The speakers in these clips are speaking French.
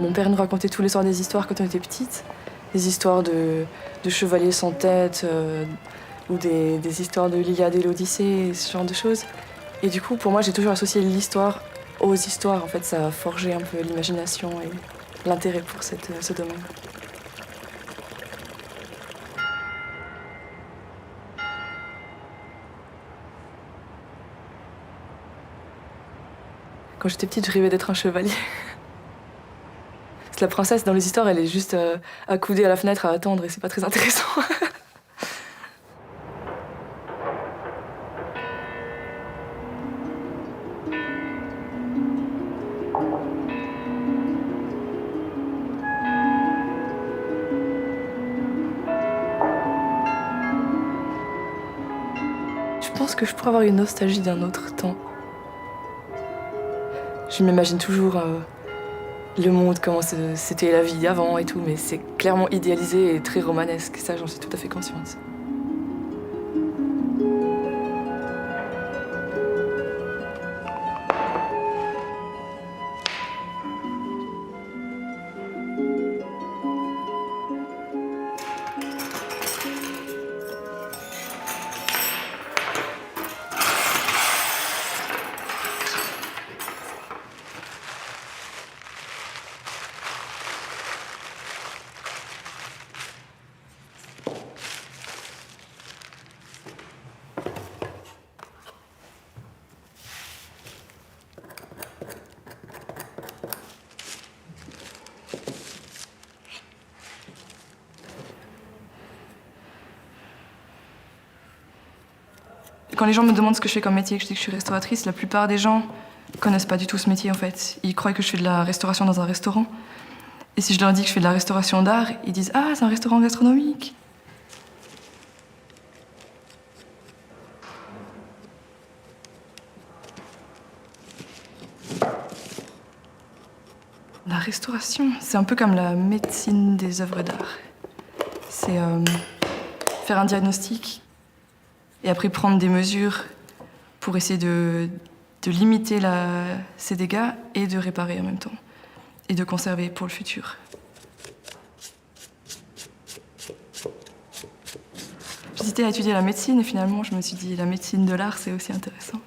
Mon père nous racontait tous les soirs des histoires quand on était petite, des histoires de chevaliers sans tête, ou des histoires de l'Iliade et l'Odyssée, ce genre de choses. Et du coup, pour moi, j'ai toujours associé l'histoire aux histoires. En fait, ça a forgé un peu l'imagination et l'intérêt pour ce domaine. Quand j'étais petite, je rêvais d'être un chevalier. Parce que la princesse, dans les histoires, elle est juste accoudée à la fenêtre à attendre et c'est pas très intéressant. Je pense que je pourrais avoir une nostalgie d'un autre temps. Je m'imagine toujours le monde, comment c'était la vie d'avant et tout, mais c'est clairement idéalisé et très romanesque. Ça, j'en suis tout à fait consciente. Quand les gens me demandent ce que je fais comme métier, que je dis que je suis restauratrice, la plupart des gens connaissent pas du tout ce métier en fait. Ils croient que je fais de la restauration dans un restaurant. Et si je leur dis que je fais de la restauration d'art, ils disent « Ah, c'est un restaurant gastronomique !» La restauration, c'est un peu comme la médecine des œuvres d'art. C'est faire un diagnostic et après prendre des mesures pour essayer de limiter ces dégâts et de réparer en même temps. Et de conserver pour le futur. J'hésitais à étudier la médecine et finalement je me suis dit la médecine de l'art c'est aussi intéressant.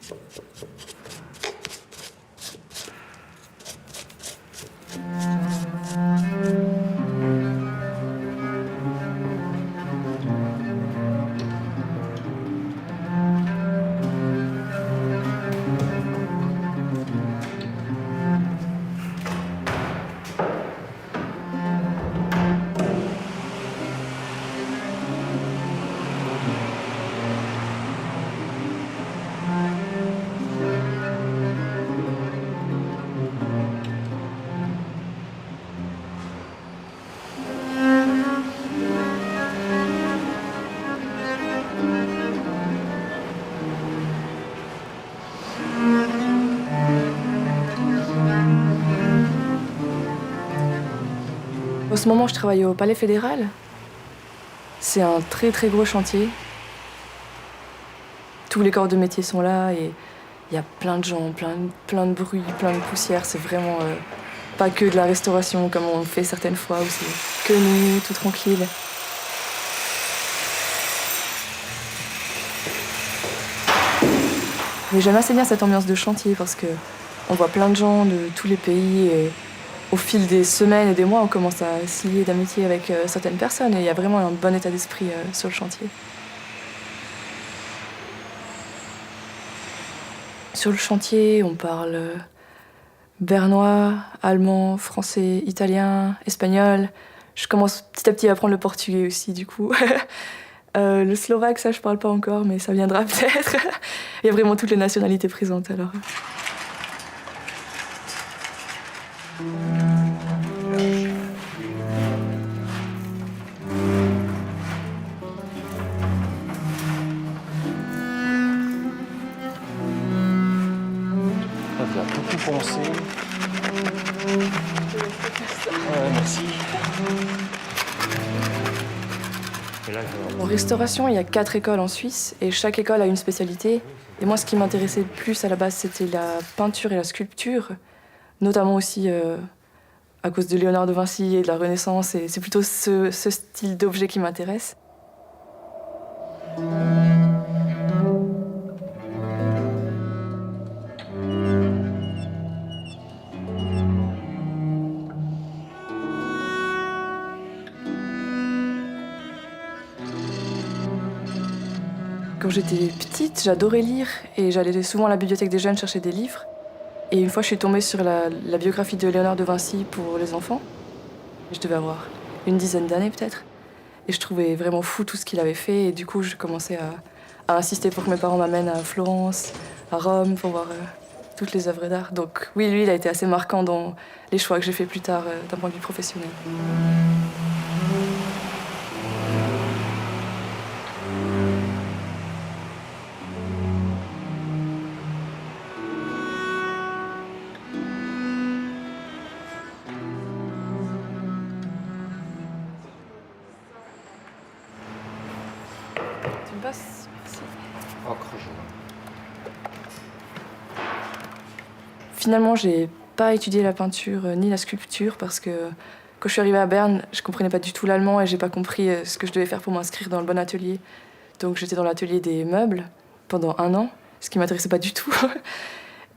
En ce moment, je travaille au Palais fédéral. C'est un très très gros chantier. Tous les corps de métier sont là et il y a plein de gens, plein de bruit, plein de poussière. C'est vraiment pas que de la restauration comme on fait certaines fois où c'est que nous, tout tranquille. Mais j'aime assez bien cette ambiance de chantier parce que on voit plein de gens de tous les pays et au fil des semaines et des mois, on commence à se lier d'amitié avec certaines personnes et il y a vraiment un bon état d'esprit sur le chantier. Sur le chantier, on parle bernois, allemand, français, italien, espagnol. Je commence petit à petit à apprendre le portugais aussi, du coup. Le slovaque, ça, je parle pas encore, mais ça viendra peut-être. Il y a vraiment toutes les nationalités présentes, alors. On va beaucoup penser. Merci. En restauration, il y a 4 écoles en Suisse et chaque école a une spécialité. Et moi, ce qui m'intéressait le plus à la base, c'était la peinture et la sculpture, notamment aussi à cause de Léonard de Vinci et de la Renaissance, et c'est plutôt ce style d'objet qui m'intéresse. Quand j'étais petite, j'adorais lire et j'allais souvent à la bibliothèque des jeunes chercher des livres. Et une fois, je suis tombée sur la biographie de Léonard de Vinci pour les enfants. Je devais avoir une dizaine d'années peut-être. Et je trouvais vraiment fou tout ce qu'il avait fait. Et du coup, je commençais à insister pour que mes parents m'amènent à Florence, à Rome, pour voir toutes les œuvres d'art. Donc oui, lui, il a été assez marquant dans les choix que j'ai fait plus tard d'un point de vue professionnel. Tu me passes ici. Finalement, j'ai pas étudié la peinture ni la sculpture parce que quand je suis arrivée à Berne, je comprenais pas du tout l'allemand et j'ai pas compris ce que je devais faire pour m'inscrire dans le bon atelier. Donc j'étais dans l'atelier des meubles pendant 1 an, ce qui m'intéressait pas du tout.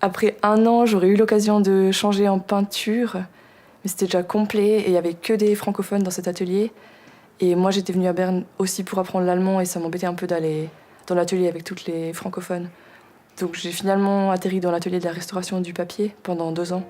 Après 1 an, j'aurais eu l'occasion de changer en peinture, mais c'était déjà complet et il y avait que des francophones dans cet atelier. Et moi, j'étais venue à Berne aussi pour apprendre l'allemand et ça m'embêtait un peu d'aller dans l'atelier avec toutes les francophones. Donc j'ai finalement atterri dans l'atelier de la restauration du papier pendant 2 ans.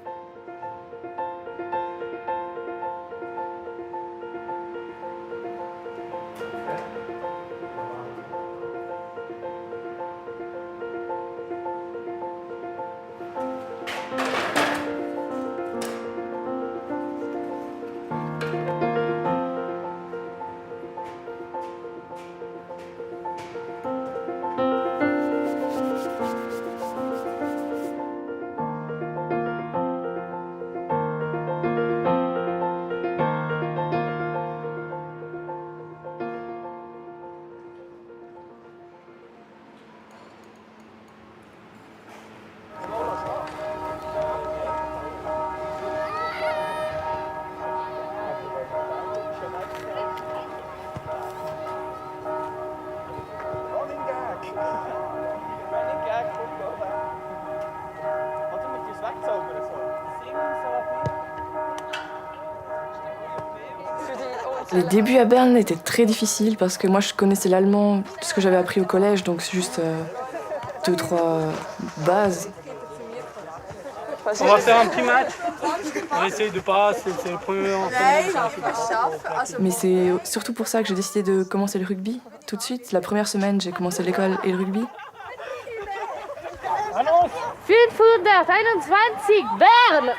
Les débuts à Berne étaient très difficiles parce que moi je connaissais l'allemand, tout ce que j'avais appris au collège, donc c'est juste 2-3 bases. On va faire un petit match. On va essayer de pas, c'est le premier entraînement. Mais c'est surtout pour ça que j'ai décidé de commencer le rugby tout de suite. La première semaine, j'ai commencé l'école et le rugby. 521 Bern!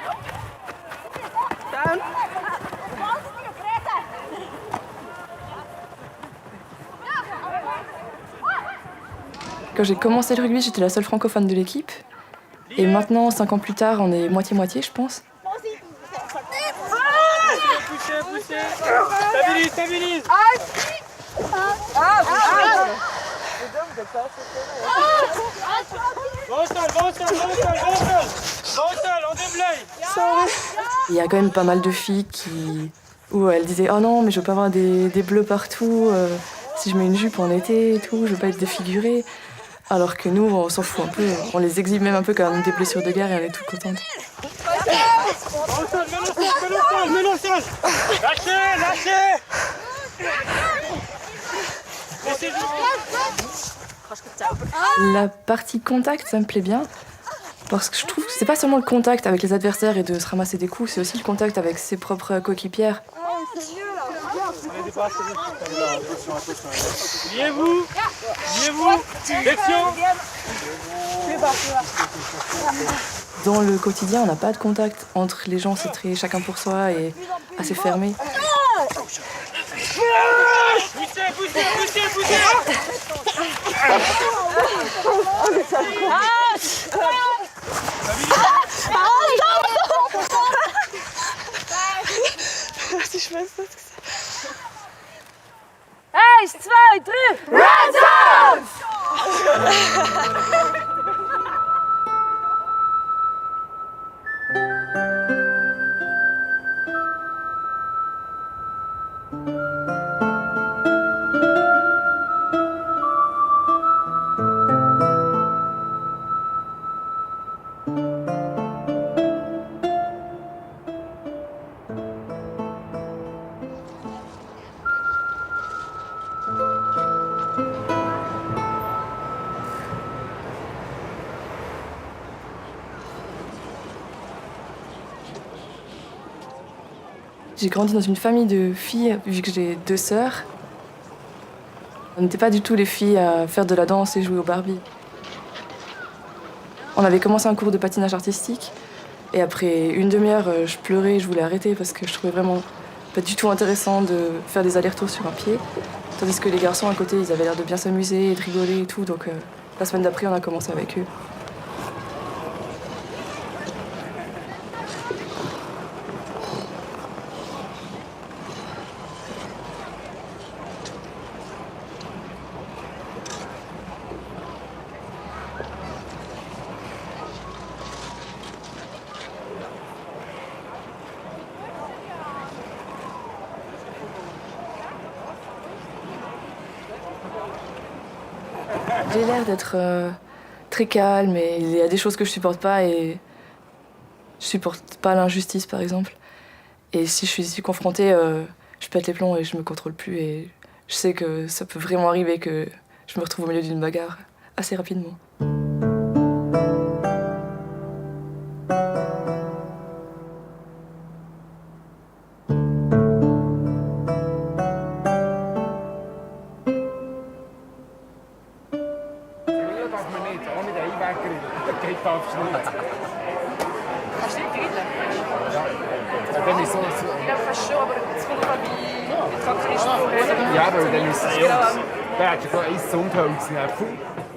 Quand j'ai commencé le rugby, j'étais la seule francophone de l'équipe. Et maintenant, 5 ans plus tard, on est moitié-moitié, je pense. Poussez. Stabilise. Bon sol, on déblaye. Il y a quand même pas mal de filles où elles disaient « Oh non, mais je veux pas avoir des bleus partout, si je mets une jupe en été et tout, je veux pas être défigurée. » Alors que nous, on s'en fout un peu, on les exhibe même un peu quand on a des blessures de guerre et on est tout contentes. Mets le sol. Lâchez. La partie contact, ça me plaît bien. Parce que je trouve que c'est pas seulement le contact avec les adversaires et de se ramasser des coups, c'est aussi le contact avec ses propres coéquipières. Liez-vous. Section. Dans le quotidien, on n'a pas de contact entre les gens, c'est très chacun pour soi et assez fermé. Poussez. Eins, zwei, drei! Ransom! J'ai grandi dans une famille de filles, vu que j'ai 2 sœurs. On n'était pas du tout les filles à faire de la danse et jouer au Barbie. On avait commencé un cours de patinage artistique et après une demi-heure, je pleurais et je voulais arrêter parce que je trouvais vraiment pas du tout intéressant de faire des allers-retours sur un pied. Tandis que les garçons à côté, ils avaient l'air de bien s'amuser et de rigoler et tout. Donc la semaine d'après, on a commencé avec eux. J'ai l'air d'être très calme et il y a des choses que je supporte pas et je supporte pas l'injustice par exemple. Et si je suis confrontée, je pète les plombs et je me contrôle plus et je sais que ça peut vraiment arriver que je me retrouve au milieu d'une bagarre assez rapidement.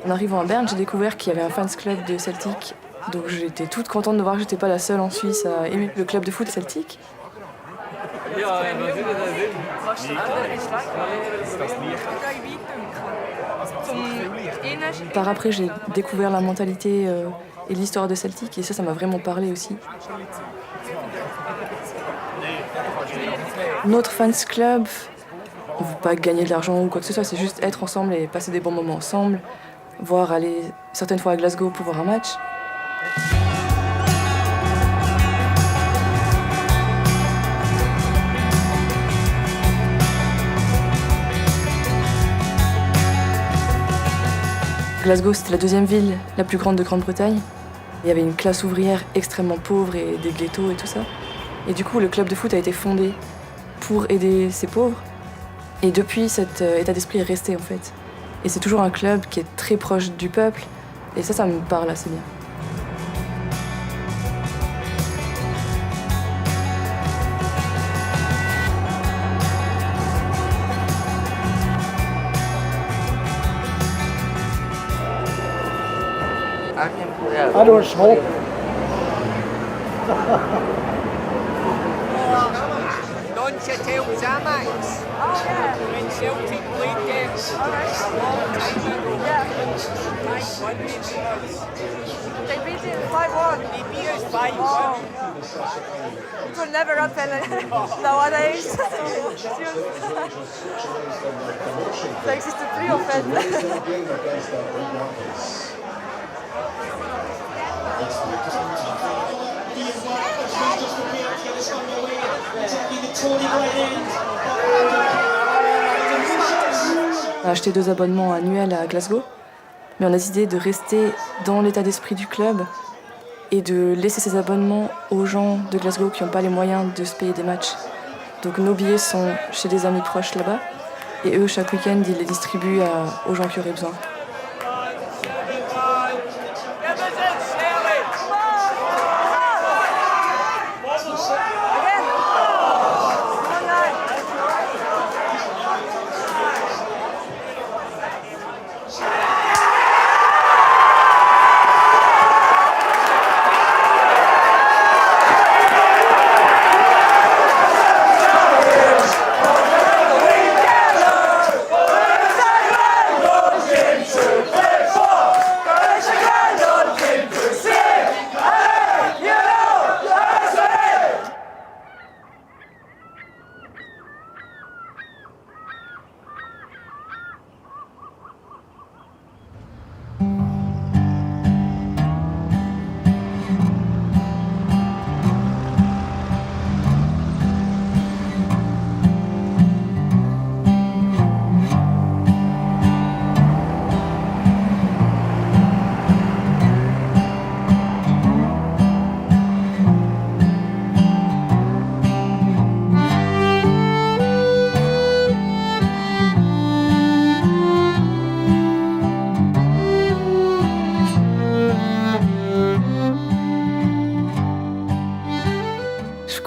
En arrivant à Berne, j'ai découvert qu'il y avait un fans club de Celtic. Donc j'étais toute contente de voir que j'étais pas la seule en Suisse à aimer le club de foot Celtic. Par après, j'ai découvert la mentalité et l'histoire de Celtic et ça m'a vraiment parlé aussi. Notre fans club, on ne veut pas gagner de l'argent ou quoi que ce soit, c'est juste être ensemble et passer des bons moments ensemble, voire aller certaines fois à Glasgow pour voir un match. Glasgow, c'était la 2e ville la plus grande de Grande-Bretagne. Il y avait une classe ouvrière extrêmement pauvre et des ghettos et tout ça. Et du coup, le club de foot a été fondé pour aider ces pauvres. Et depuis, cet état d'esprit est resté en fait. Et c'est toujours un club qui est très proche du peuple. Et ça me parle assez bien. Hallo, Schwab. Doncatel was our mates. Oh, yeah. When Celtic played there. Alright. Yeah. They beat it 5-1. They beat us 5-1. Oh. It will never happen nowadays. Ça n'existe plus en fait. On a acheté 2 abonnements annuels à Glasgow, mais on a décidé de rester dans l'état d'esprit du club et de laisser ces abonnements aux gens de Glasgow qui n'ont pas les moyens de se payer des matchs. Donc nos billets sont chez des amis proches là-bas et eux, chaque week-end, ils les distribuent aux gens qui auraient besoin.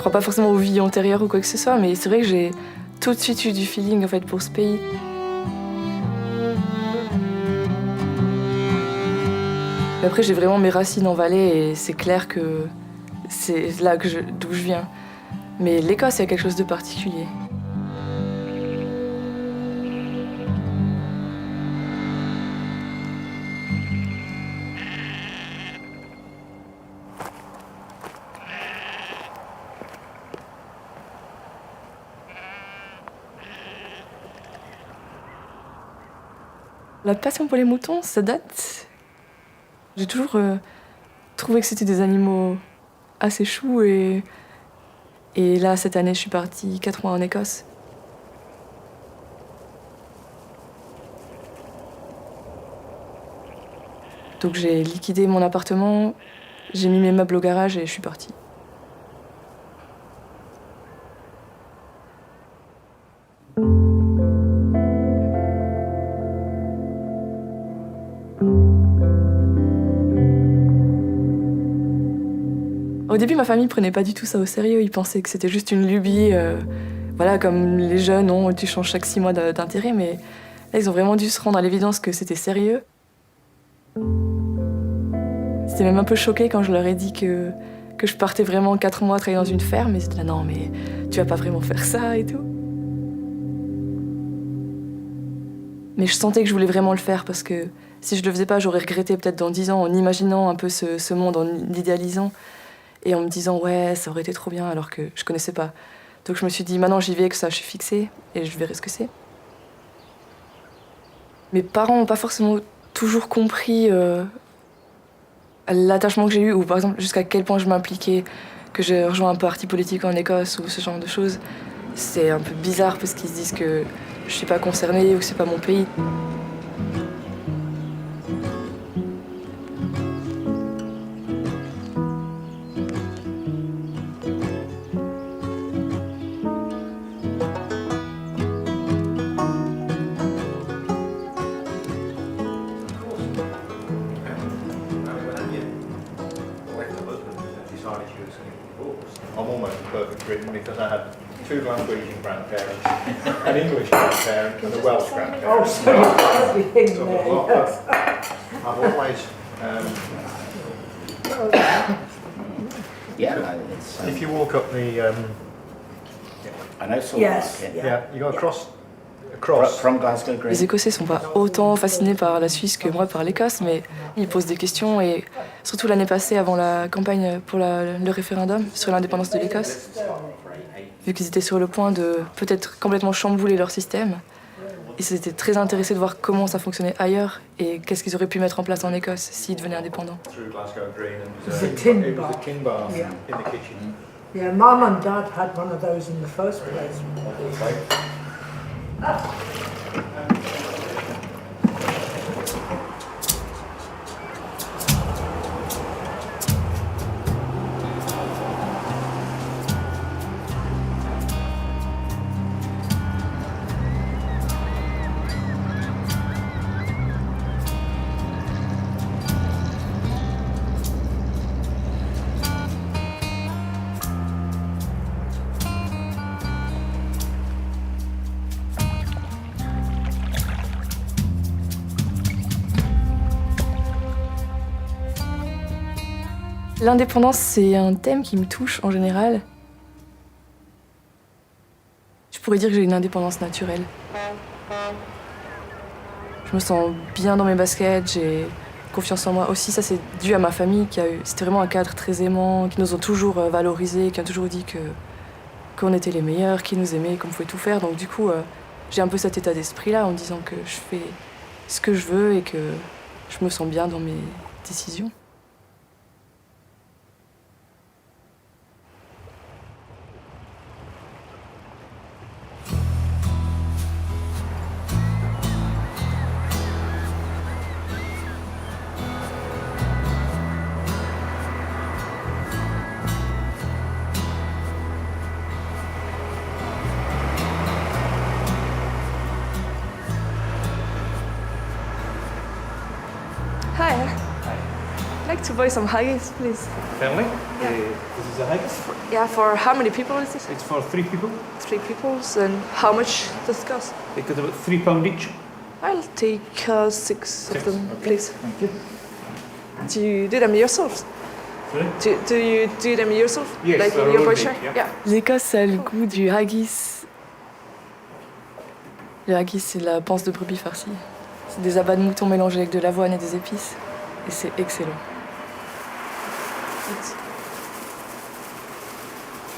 crois pas forcément aux vies antérieures ou quoi que ce soit, mais c'est vrai que j'ai tout de suite eu du feeling en fait pour ce pays. Et après, j'ai vraiment mes racines en Valais et c'est clair que c'est là d'où je viens. Mais l'Écosse, il y a quelque chose de particulier. La passion pour les moutons, ça date. J'ai toujours trouvé que c'était des animaux assez choux et là, cette année, je suis partie 4 mois en Écosse. Donc j'ai liquidé mon appartement, j'ai mis mes meubles au garage et je suis partie. Au début, ma famille prenait pas du tout ça au sérieux. Ils pensaient que c'était juste une lubie, voilà, comme les jeunes, tu changes chaque 6 mois d'intérêt. Mais là, ils ont vraiment dû se rendre à l'évidence que c'était sérieux. C'était même un peu choqué quand je leur ai dit que je partais vraiment 4 mois travailler dans une ferme. Et c'était là, non, mais tu vas pas vraiment faire ça et tout. Mais je sentais que je voulais vraiment le faire parce que si je le faisais pas, j'aurais regretté peut-être dans 10 ans en imaginant un peu ce monde, en l'idéalisant. Et en me disant, ouais, ça aurait été trop bien, alors que je connaissais pas. Donc je me suis dit, maintenant j'y vais, que ça, je suis fixée, et je verrai ce que c'est. Mes parents n'ont pas forcément toujours compris l'attachement que j'ai eu, ou par exemple jusqu'à quel point je m'impliquais, que j'ai rejoint un parti politique en Écosse, ou ce genre de choses. C'est un peu bizarre, parce qu'ils se disent que je suis pas concernée, ou que c'est pas mon pays. I'm almost a perfect Briton because I had 2 Glaswegian grandparents, an English grandparent and a Welsh grandparent. Oh, so everything So there. I've always, Yeah, no, it's. if you walk up the, I know sort Yes, of, yeah. yeah, you go across From Glasgow Green. Les Écossais sont pas autant fascinés par la Suisse que moi par l'Écosse, mais ils posent des questions et surtout l'année passée, avant la campagne pour le référendum sur l'indépendance de l'Écosse, vu qu'ils étaient sur le point de peut-être complètement chambouler leur système, ils étaient très intéressés de voir comment ça fonctionnait ailleurs et qu'est-ce qu'ils auraient pu mettre en place en Écosse s'ils devenaient indépendants. through Glasgow Green and It was a tin it was a bath. tin bath Yeah. in the kitchen. Yeah, Mum and Dad had one of those in the first place. L'indépendance, c'est un thème qui me touche en général. Je pourrais dire que j'ai une indépendance naturelle. Je me sens bien dans mes baskets, j'ai confiance en moi. Aussi, ça c'est dû à ma famille c'était vraiment un cadre très aimant, qui nous ont toujours valorisés, qui ont toujours dit qu'on était les meilleurs, qui nous aimaient, qu'on pouvait tout faire. Donc du coup, j'ai un peu cet état d'esprit-là en me disant que je fais ce que je veux et que je me sens bien dans mes décisions. Hi. I'd like to buy some haggis, please. Family? This is is a haggis. Yeah, for how many people is it? It's for 3 people. 3 people. And how much does it cost? They cost about £3 each. I'll take 6 of them, Okay. please. Thank you. Do you do them yourself? Sorry? Do you do them yourself? Yes, like they're in your all butcher? baked, yeah. L'Écosse, ça a le goût du haggis. Le haggis, c'est de la panse de brebis farcie. C'est des abats de mouton mélangés avec de l'avoine et des épices. Et c'est excellent.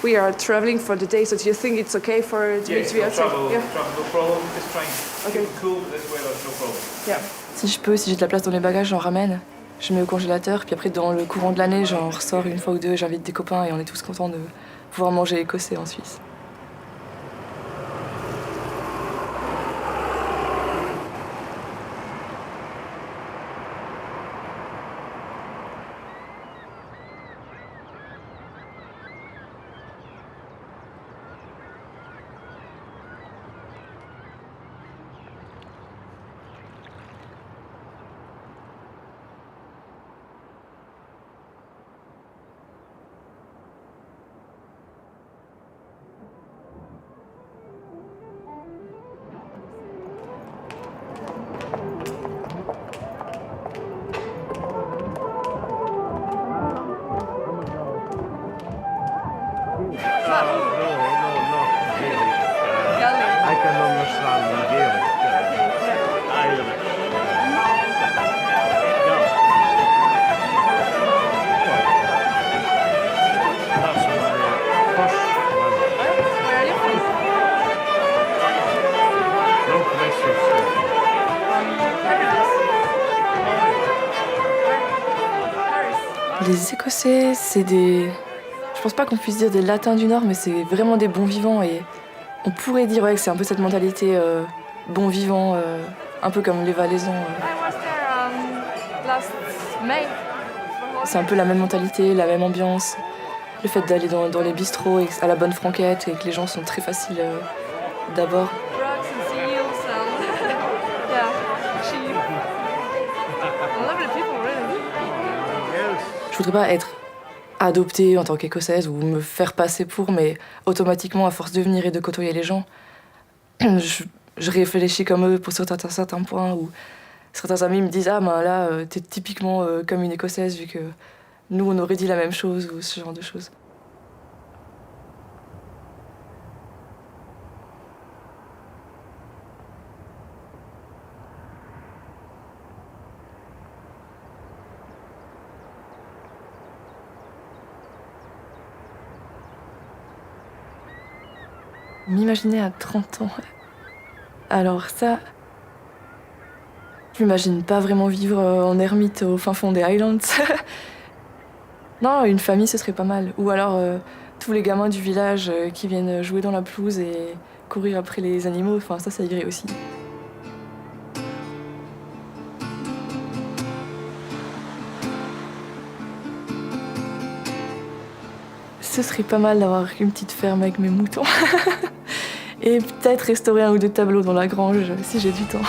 We are traveling for the day, so do you think it's okay for me to be outside? Yeah. no problem. Just try and Okay. keep it cool, but this weather, no problem. Yeah. Si je peux, si j'ai de la place dans les bagages, j'en ramène. Je mets au congélateur, puis après, dans le courant de l'année, j'en ressors une fois ou deux, j'invite des copains et on est tous contents de pouvoir manger écossais en Suisse. I can understand the Gaelic. That's my first one. Where are you from? Northwest of Scotland. Les Écossais, c'est des... Je pense pas qu'on puisse dire des Latins du Nord, mais c'est vraiment des bons vivants et on pourrait dire ouais, que c'est un peu cette mentalité bon vivant, un peu comme les Valaisans. I was there last May. C'est un peu la même mentalité, la même ambiance. Le fait d'aller dans les bistrots et à la bonne franquette et que les gens sont très faciles d'abord. Frogs and seals and yeah, sheep. Lovely people, really. Je voudrais pas être adoptée en tant qu'Écossaise ou me faire passer pour, mais automatiquement, à force de venir et de côtoyer les gens, je réfléchis comme eux pour certains points où certains amis me disent « Ah ben là, t'es typiquement comme une Écossaise vu que nous, on aurait dit la même chose » ou ce genre de choses. M'imaginer à 30 ans. Alors ça, je m'imagine pas vraiment vivre en ermite au fin fond des Highlands. Non, une famille ce serait pas mal. Ou alors tous les gamins du village qui viennent jouer dans la pelouse et courir après les animaux, enfin ça irait aussi. Ce serait pas mal d'avoir une petite ferme avec mes moutons. Et peut-être restaurer un ou deux tableaux dans la grange si j'ai du temps.